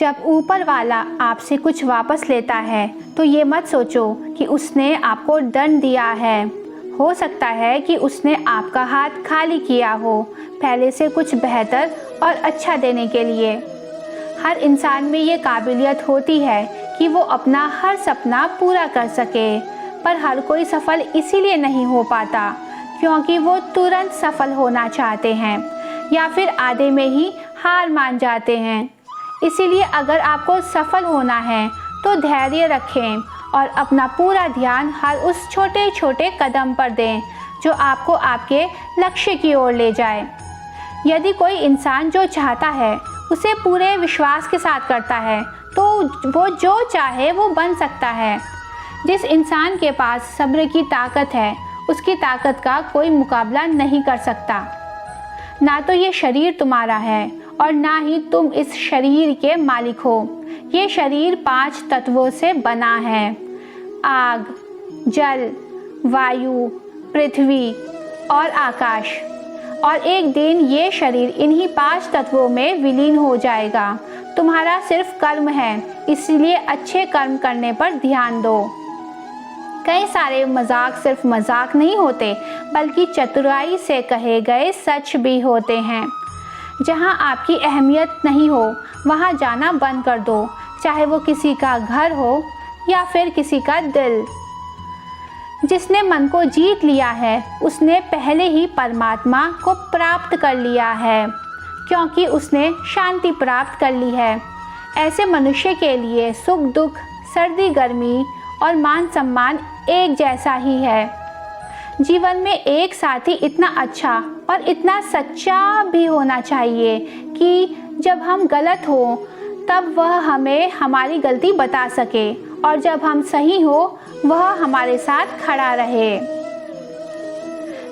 जब ऊपर वाला आपसे कुछ वापस लेता है तो ये मत सोचो कि उसने आपको दंड दिया है। हो सकता है कि उसने आपका हाथ खाली किया हो, पहले से कुछ बेहतर और अच्छा देने के लिए। हर इंसान में ये काबिलियत होती है कि वो अपना हर सपना पूरा कर सके, पर हर कोई सफल इसीलिए नहीं हो पाता क्योंकि वो तुरंत सफल होना चाहते हैं या फिर आधे में ही हार मान जाते हैं। इसीलिए अगर आपको सफल होना है तो धैर्य रखें और अपना पूरा ध्यान हर उस छोटे छोटे कदम पर दें जो आपको आपके लक्ष्य की ओर ले जाए। यदि कोई इंसान जो चाहता है उसे पूरे विश्वास के साथ करता है तो वो जो चाहे वो बन सकता है। जिस इंसान के पास सब्र की ताकत है उसकी ताकत का कोई मुकाबला नहीं कर सकता। ना तो ये शरीर तुम्हारा है और ना ही तुम इस शरीर के मालिक हो। ये शरीर 5 तत्वों से बना है: आग, जल, वायु, पृथ्वी और आकाश। और एक दिन ये शरीर इन्हीं 5 तत्वों में विलीन हो जाएगा। तुम्हारा सिर्फ कर्म है, इसलिए अच्छे कर्म करने पर ध्यान दो। कई सारे मजाक सिर्फ मजाक नहीं होते बल्कि चतुराई से कहे गए सच भी होते हैं। जहाँ आपकी अहमियत नहीं हो वहाँ जाना बंद कर दो, चाहे वो किसी का घर हो या फिर किसी का दिल। जिसने मन को जीत लिया है उसने पहले ही परमात्मा को प्राप्त कर लिया है क्योंकि उसने शांति प्राप्त कर ली है। ऐसे मनुष्य के लिए सुख दुख, सर्दी गर्मी और मान सम्मान एक जैसा ही है। जीवन में एक साथी इतना अच्छा और इतना सच्चा भी होना चाहिए कि जब हम गलत हो तब वह हमें हमारी गलती बता सके और जब हम सही हो वह हमारे साथ खड़ा रहे।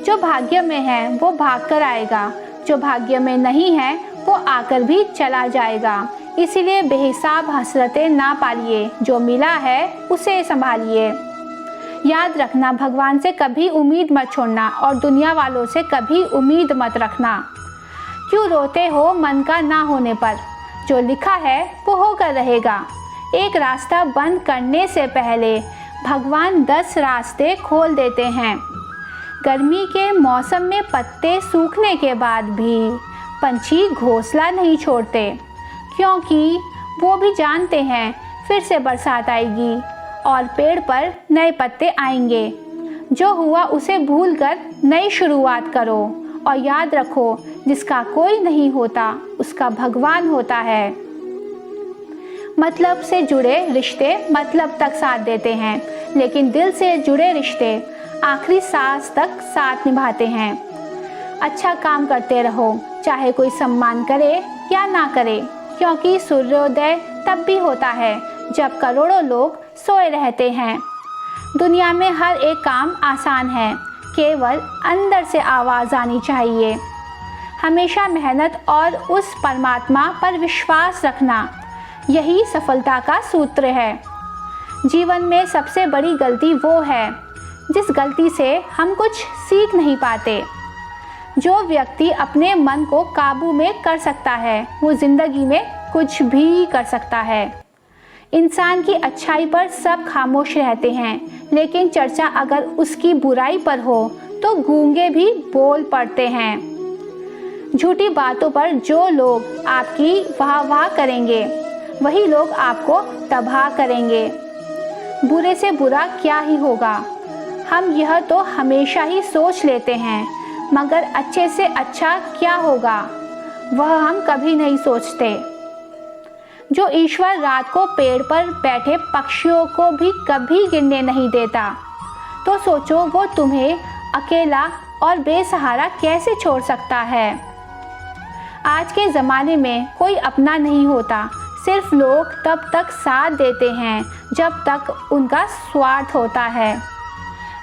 जो भाग्य में है वो भाग कर आएगा, जो भाग्य में नहीं है वो आकर भी चला जाएगा। इसीलिए बेहिसाब हसरतें ना पालिए, जो मिला है उसे संभालिए। याद रखना, भगवान से कभी उम्मीद मत छोड़ना और दुनिया वालों से कभी उम्मीद मत रखना। क्यों रोते हो मन का ना होने पर? जो लिखा है वो होकर रहेगा। एक रास्ता बंद करने से पहले भगवान 10 रास्ते खोल देते हैं। गर्मी के मौसम में पत्ते सूखने के बाद भी पंछी घोंसला नहीं छोड़ते क्योंकि वो भी जानते हैं फिर से बरसात आएगी और पेड़ पर नए पत्ते आएंगे। जो हुआ उसे भूलकर नई शुरुआत करो और याद रखो, जिसका कोई नहीं होता उसका भगवान होता है। मतलब से जुड़े रिश्ते मतलब तक साथ देते हैं, लेकिन दिल से जुड़े रिश्ते आखिरी सांस तक साथ निभाते हैं। अच्छा काम करते रहो, चाहे कोई सम्मान करे या ना करे, क्योंकि सूर्योदय तब भी होता है जब करोड़ों लोग सोए रहते हैं। दुनिया में हर एक काम आसान है, केवल अंदर से आवाज़ आनी चाहिए। हमेशा मेहनत और उस परमात्मा पर विश्वास रखना, यही सफलता का सूत्र है। जीवन में सबसे बड़ी गलती वो है जिस गलती से हम कुछ सीख नहीं पाते। जो व्यक्ति अपने मन को काबू में कर सकता है वो ज़िंदगी में कुछ भी कर सकता है। इंसान की अच्छाई पर सब खामोश रहते हैं, लेकिन चर्चा अगर उसकी बुराई पर हो तो गूंगे भी बोल पड़ते हैं। झूठी बातों पर जो लोग आपकी वाह करेंगे वही लोग आपको तबाह करेंगे। बुरे से बुरा क्या ही होगा, हम यह तो हमेशा ही सोच लेते हैं, मगर अच्छे से अच्छा क्या होगा वह हम कभी नहीं सोचते। जो ईश्वर रात को पेड़ पर बैठे पक्षियों को भी कभी गिरने नहीं देता, तो सोचो वो तुम्हें अकेला और बेसहारा कैसे छोड़ सकता है। आज के ज़माने में कोई अपना नहीं होता, सिर्फ लोग तब तक साथ देते हैं जब तक उनका स्वार्थ होता है।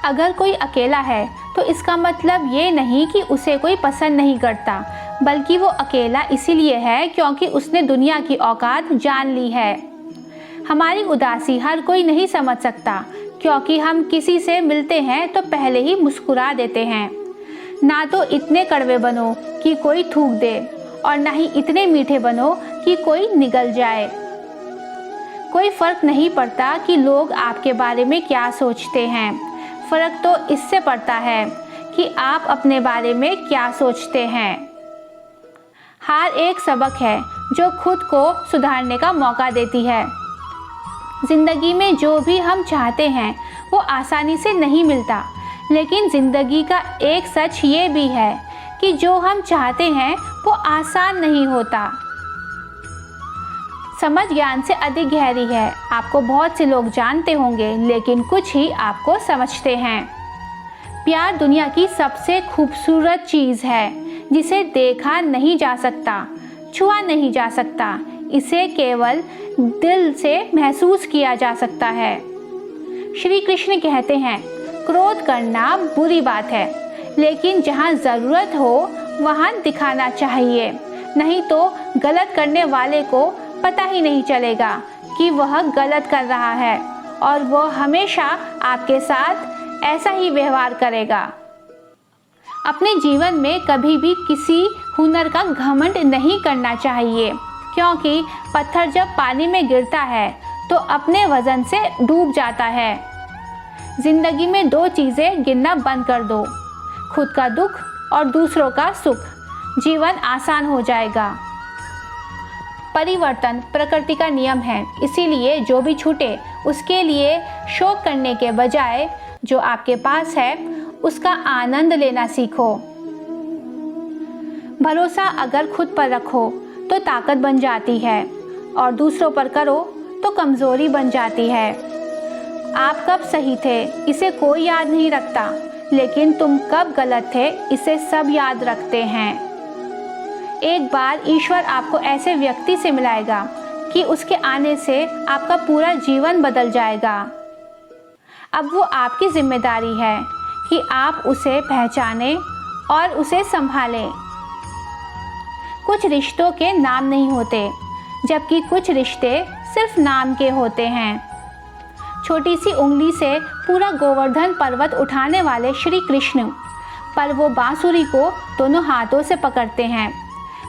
अगर कोई अकेला है तो इसका मतलब ये नहीं कि उसे कोई पसंद नहीं करता, बल्कि वो अकेला इसीलिए है क्योंकि उसने दुनिया की औकात जान ली है। हमारी उदासी हर कोई नहीं समझ सकता, क्योंकि हम किसी से मिलते हैं तो पहले ही मुस्कुरा देते हैं। ना तो इतने कड़वे बनो कि कोई थूक दे और ना ही इतने मीठे बनो कि कोई निगल जाए। कोई फ़र्क नहीं पड़ता कि लोग आपके बारे में क्या सोचते हैं, फ़र्क तो इससे पड़ता है कि आप अपने बारे में क्या सोचते हैं। हार एक सबक है जो खुद को सुधारने का मौका देती है। ज़िंदगी में जो भी हम चाहते हैं वो आसानी से नहीं मिलता, लेकिन ज़िंदगी का एक सच ये भी है कि जो हम चाहते हैं वो आसान नहीं होता। समझ ज्ञान से अधिक गहरी है। आपको बहुत से लोग जानते होंगे, लेकिन कुछ ही आपको समझते हैं। प्यार दुनिया की सबसे खूबसूरत चीज़ है जिसे देखा नहीं जा सकता, छुआ नहीं जा सकता, इसे केवल दिल से महसूस किया जा सकता है। श्री कृष्ण कहते हैं, क्रोध करना बुरी बात है, लेकिन जहाँ ज़रूरत हो वहाँ दिखाना चाहिए, नहीं तो गलत करने वाले को पता ही नहीं चलेगा कि वह गलत कर रहा है और वह हमेशा आपके साथ ऐसा ही व्यवहार करेगा। अपने जीवन में कभी भी किसी हुनर का घमंड नहीं करना चाहिए, क्योंकि पत्थर जब पानी में गिरता है तो अपने वजन से डूब जाता है। जिंदगी में दो चीज़ें गिनना बंद कर दो, खुद का दुख और दूसरों का सुख। जीवन आसान हो जाएगा। परिवर्तन प्रकृति का नियम है, इसीलिए जो भी छूटे उसके लिए शोक करने के बजाय जो आपके पास है उसका आनंद लेना सीखो। भरोसा अगर खुद पर रखो तो ताकत बन जाती है और दूसरों पर करो तो कमज़ोरी बन जाती है। आप कब सही थे इसे कोई याद नहीं रखता, लेकिन तुम कब गलत थे इसे सब याद रखते हैं। एक बार ईश्वर आपको ऐसे व्यक्ति से मिलाएगा कि उसके आने से आपका पूरा जीवन बदल जाएगा। अब वो आपकी जिम्मेदारी है कि आप उसे पहचानें और उसे संभालें। कुछ रिश्तों के नाम नहीं होते, जबकि कुछ रिश्ते सिर्फ नाम के होते हैं। छोटी सी उंगली से पूरा गोवर्धन पर्वत उठाने वाले श्री कृष्ण, पर वो बांसुरी को दोनों हाथों से पकड़ते हैं।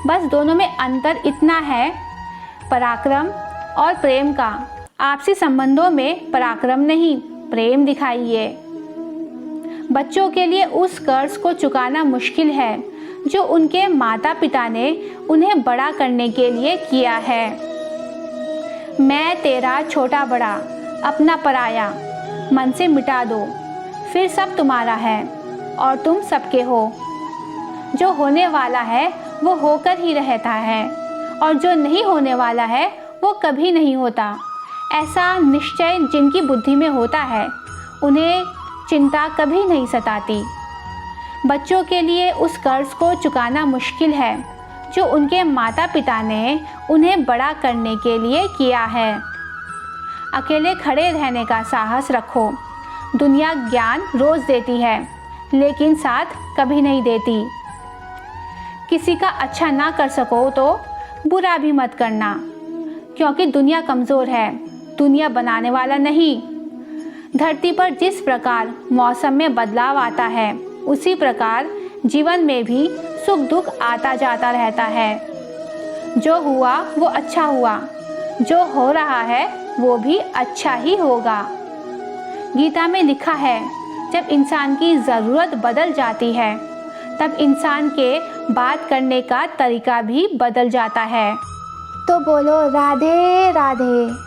बस दोनों में अंतर इतना है, पराक्रम और प्रेम का। आपसी संबंधों में पराक्रम नहीं, प्रेम दिखाइए। बच्चों के लिए उस कर्ज को चुकाना मुश्किल है जो उनके माता पिता ने उन्हें बड़ा करने के लिए किया है। मैं तेरा छोटा बड़ा, अपना पराया मन से मिटा दो, फिर सब तुम्हारा है और तुम सबके हो। जो होने वाला है वो होकर ही रहता है और जो नहीं होने वाला है वो कभी नहीं होता। ऐसा निश्चय जिनकी बुद्धि में होता है उन्हें चिंता कभी नहीं सताती। बच्चों के लिए उस कर्ज को चुकाना मुश्किल है जो उनके माता पिता ने उन्हें बड़ा करने के लिए किया है। अकेले खड़े रहने का साहस रखो। दुनिया ज्ञान रोज देती है, लेकिन साथ कभी नहीं देती। किसी का अच्छा ना कर सको तो बुरा भी मत करना, क्योंकि दुनिया कमज़ोर है, दुनिया बनाने वाला नहीं। धरती पर जिस प्रकार मौसम में बदलाव आता है, उसी प्रकार जीवन में भी सुख दुख आता जाता रहता है। जो हुआ वो अच्छा हुआ, जो हो रहा है वो भी अच्छा ही होगा। गीता में लिखा है, जब इंसान की ज़रूरत बदल जाती है तब इंसान के बात करने का तरीका भी बदल जाता है। तो बोलो राधे राधे।